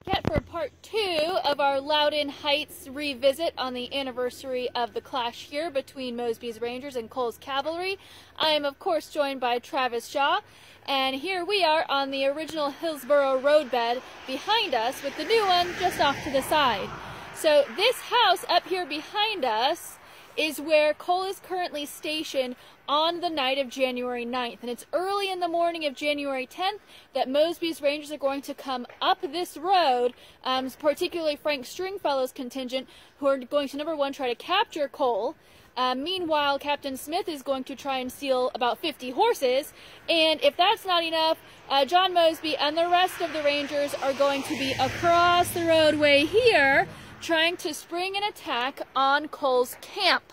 Yet for part 2 of our Loudoun Heights revisit on the anniversary of the clash here between Mosby's Rangers and Cole's Cavalry. I am of course joined by Travis Shaw, and here we are on the original Hillsborough roadbed behind us with the new one just off to the side. So this house up here behind us is where Cole is currently stationed on the night of January 9th. And it's early in the morning of January 10th that Mosby's Rangers are going to come up this road, particularly Frank Stringfellow's contingent, who are going to, number one, try to capture Cole. Meanwhile, Captain Smith is going to try and steal about 50 horses. And if that's not enough, John Mosby and the rest of the Rangers are going to be across the roadway here, trying to spring an attack on Cole's camp.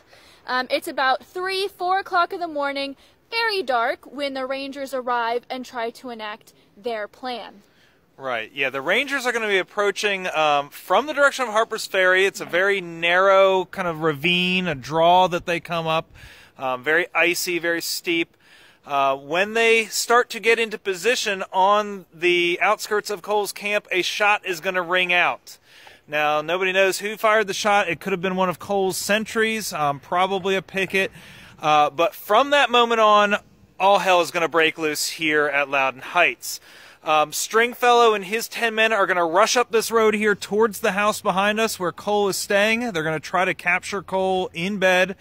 It's about 3-4 o'clock in the morning, very dark, when the Rangers arrive and try to enact their plan. Right, yeah, the Rangers are going to be approaching from the direction of Harper's Ferry. It's a very narrow kind of ravine, a draw that they come up, very icy, very steep. When they start to get into position on the outskirts of Cole's camp, a shot is going to ring out. Now, nobody knows who fired the shot. It could have been one of Cole's sentries, probably a picket. But from that moment on, all hell is going to break loose here at Loudoun Heights. Stringfellow and his 10 men are going to rush up this road here towards the house behind us where Cole is staying. They're going to try to capture Cole in bed.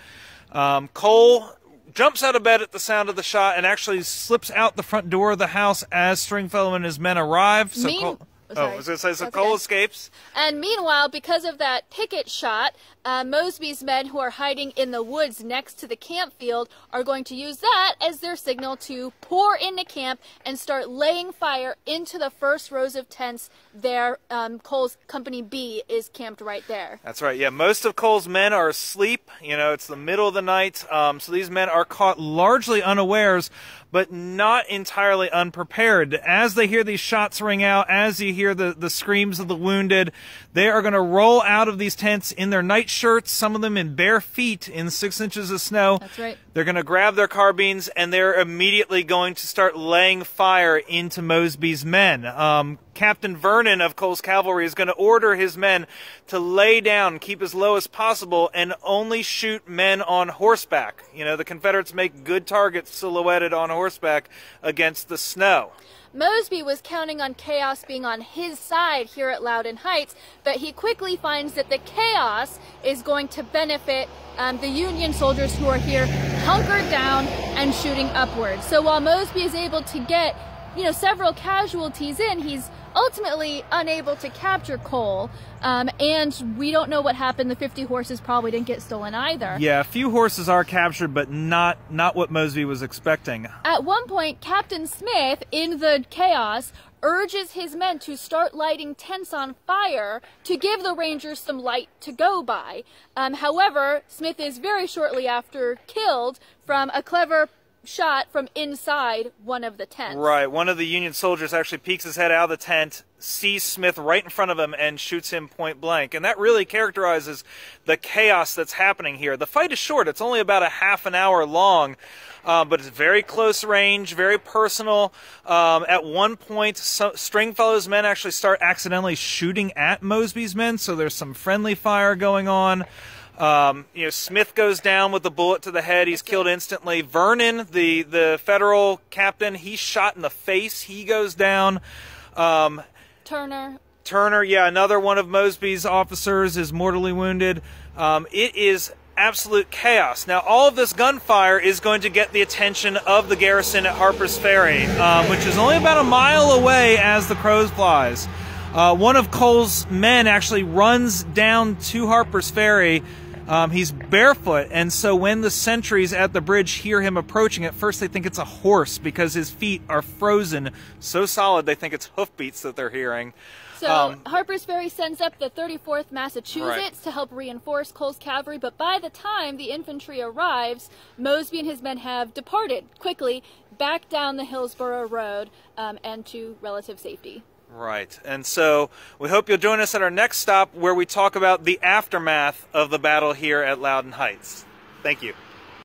Cole jumps out of bed at the sound of the shot and actually slips out the front door of the house as Stringfellow and his men arrive. So Cole... I was going to say, so Cole escapes. And meanwhile, because of that picket shot, Mosby's men, who are hiding in the woods next to the camp field, are going to use that as their signal to pour into camp and start laying fire into the first rows of tents there. Cole's Company B is camped right there. That's right, yeah. Most of Cole's men are asleep. You know, it's the middle of the night, so these men are caught largely unawares, but not entirely unprepared. As they hear these shots ring out, as you hear the screams of the wounded, they are going to roll out of these tents in their nightshirts, some of them in bare feet in 6 inches of snow. That's right. They're going to grab their carbines, and they're immediately going to start laying fire into Mosby's men. Captain Vernon of Cole's Cavalry is going to order his men to lay down, keep as low as possible, and only shoot men on horseback. You know, the Confederates make good targets silhouetted on horseback against the snow. Mosby was counting on chaos being on his side here at Loudoun Heights, but he quickly finds that the chaos is going to benefit the Union soldiers who are here hunkered down and shooting upwards. So while Mosby is able to get, several casualties in, he's ultimately unable to capture Cole, and we don't know what happened. The 50 horses probably didn't get stolen either. Yeah, a few horses are captured, but not what Mosby was expecting. At one point, Captain Smith, in the chaos, urges his men to start lighting tents on fire to give the Rangers some light to go by. However, Smith is very shortly after killed from a clever shot from inside one of the tents. Right, one of the Union soldiers actually peeks his head out of the tent, sees Smith right in front of him, and shoots him point blank. And that really characterizes the chaos that's happening here. The fight is short. It's only about a half an hour long, but it's very close range, very personal. At one point, Stringfellow's men actually start accidentally shooting at Mosby's men, so there's some friendly fire going on. Smith goes down with a bullet to the head. He's killed instantly. Vernon, the Federal captain, he's shot in the face. He goes down. Turner, yeah, another one of Mosby's officers is mortally wounded. It is absolute chaos. Now, all of this gunfire is going to get the attention of the garrison at Harper's Ferry, which is only about a mile away as the crow flies. One of Cole's men actually runs down to Harper's Ferry. He's barefoot, and so when the sentries at the bridge hear him approaching, at first they think it's a horse because his feet are frozen so solid they think it's hoofbeats that they're hearing. So Harper's Ferry sends up the 34th Massachusetts to help reinforce Cole's cavalry, but by the time the infantry arrives, Mosby and his men have departed quickly back down the Hillsborough Road and to relative safety. Right, and so we hope you'll join us at our next stop where we talk about the aftermath of the battle here at Loudoun Heights. Thank you.